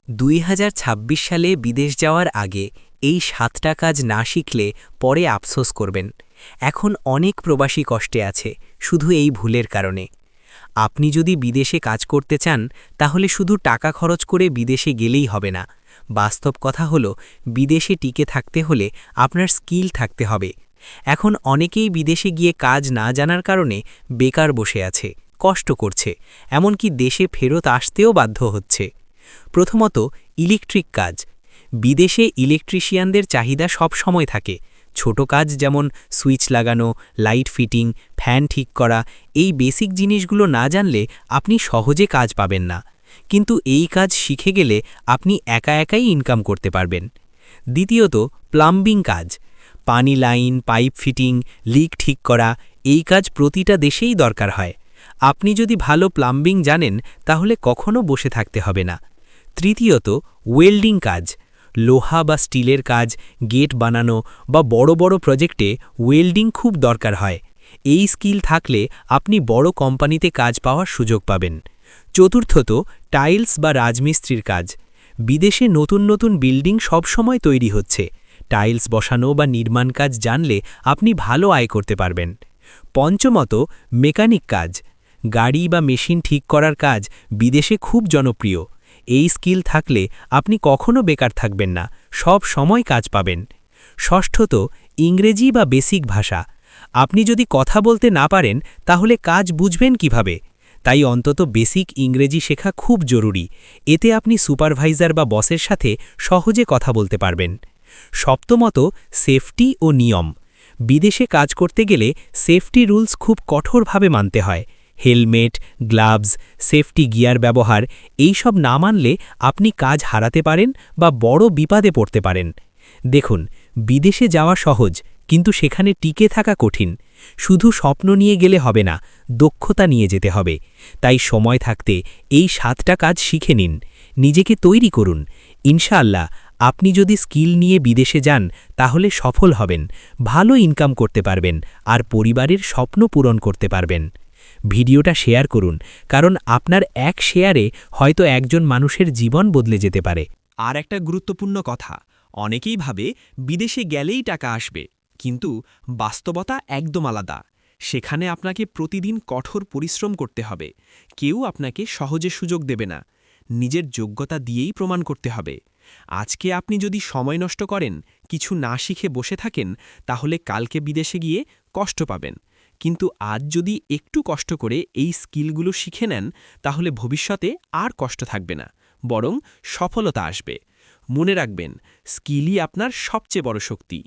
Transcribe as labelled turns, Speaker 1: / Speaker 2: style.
Speaker 1: 2026 সালে বিদেশ যাওয়ার আগে এই 7টা কাজ না শিখলে পরে আফসোস করবেন। এখন অনেক প্রবাসী কষ্টে আছে শুধু এই ভুলের কারণে। আপনি যদি বিদেশে কাজ করতে চান তাহলে শুধু টাকা খরচ করে বিদেশে গেলেই হবে না। বাস্তব কথা হলো, বিদেশে টিকে থাকতে হলে আপনার স্কিল থাকতে হবে। এখন অনেকেই বিদেশে গিয়ে কাজ না জানার কারণে বেকার বসে আছে, কষ্ট করছে, এমনকি দেশে ফেরত আসতেও বাধ্য হচ্ছে। প্রথমত, ইলেকট্রিক কাজ। বিদেশে ইলেকট্রিশিয়ানদের চাহিদা সব সময় থাকে। ছোট কাজ যেমন সুইচ লাগানো, লাইট ফিটিং, ফ্যান ঠিক করা, এই বেসিক জিনিসগুলো না জানলে আপনি সহজে কাজ পাবেন না। কিন্তু এই কাজ শিখে গেলে আপনি একা একাই ইনকাম করতে পারবেন। দ্বিতীয়ত, প্লাম্বিং কাজ। পানি লাইন, পাইপ ফিটিং, লিক ঠিক করা, এই কাজ প্রতিটা দেশেই দরকার হয়। আপনি যদি ভালো প্লাম্বিং জানেন তাহলে কখনো বসে থাকতে হবে না। তৃতীয়ত, ওয়েল্ডিং কাজ। লোহা বা স্টিলের কাজ, গেট বানানো বা বড় বড় প্রজেক্টে ওয়েল্ডিং খুব দরকার হয়। এই স্কিল থাকলে আপনি বড় কোম্পানিতে কাজ পাওয়ার সুযোগ পাবেন। চতুর্থত, টাইলস বা রাজমিস্ত্রির কাজ। বিদেশে নতুন নতুন বিল্ডিং সবসময় তৈরি হচ্ছে। টাইলস বসানো বা নির্মাণ কাজ জানলে আপনি ভালো আয় করতে পারবেন। পঞ্চমত, মেকানিক কাজ। গাড়ি বা মেশিন ঠিক করার কাজ বিদেশে খুব জনপ্রিয়। এই স্কিল থাকলে আপনি কখনো বেকার থাকবেন না, সব সময় কাজ পাবেন। ষষ্ঠত, ইংরেজি বা বেসিক ভাষা। আপনি যদি কথা বলতে না পারেন তাহলে কাজ বুঝবেন কিভাবে? তাই অন্তত বেসিক ইংরেজি শেখা খুব জরুরি। এতে আপনি সুপারভাইজার বা বসের সাথে সহজে কথা বলতে পারবেন। সপ্তমত, সেফটি ও নিয়ম। বিদেশে কাজ করতে গেলে সেফটি রুলস খুব কঠোরভাবে মানতে হয়। হেলমেট, গ্লাভস, সেফটি গিয়ার ব্যবহার, এই সব না মানলে আপনি কাজ হারাতে পারেন বা বড় বিপদে পড়তে পারেন। দেখুন, বিদেশে যাওয়া সহজ, কিন্তু সেখানে টিকে থাকা কঠিন। শুধু স্বপ্ন নিয়ে গেলে হবে না, দক্ষতা নিয়ে যেতে হবে। তাই সময় থাকতে এই 7টা কাজ শিখে নিন, নিজেকে তৈরি করুন। ইনশাআল্লাহ আপনি যদি স্কিল নিয়ে বিদেশে যান তাহলে সফল হবেন, ভালো ইনকাম করতে পারবেন আর পরিবারের স্বপ্ন পূরণ করতে পারবেন। ভিডিওটা শেয়ার করুন, কারণ আপনার এক শেয়ারে হয়তো একজন মানুষের জীবন বদলে যেতে পারে।
Speaker 2: আর একটা গুরুত্বপূর্ণ কথা, অনেকেই ভাবে বিদেশে গেলেই টাকা আসবে, কিন্তু বাস্তবতা একদম আলাদা। সেখানে আপনাকে প্রতিদিন কঠোর পরিশ্রম করতে হবে। কেউ আপনাকে সহজে সুযোগ দেবে না, নিজের যোগ্যতা দিয়েই প্রমাণ করতে হবে। আজকে আপনি যদি সময় নষ্ট করেন, কিছু না শিখে বসে থাকেন, তাহলে কালকে বিদেশে গিয়ে কষ্ট পাবেন। কিন্তু আজ যদি একটু কষ্ট করে এই স্কিলগুলো শিখে নেন, তাহলে ভবিষ্যতে আর কষ্ট থাকবে না, বরং সফলতা আসবে। মনে রাখবেন, স্কিলই আপনার সবচেয়ে বড় শক্তি।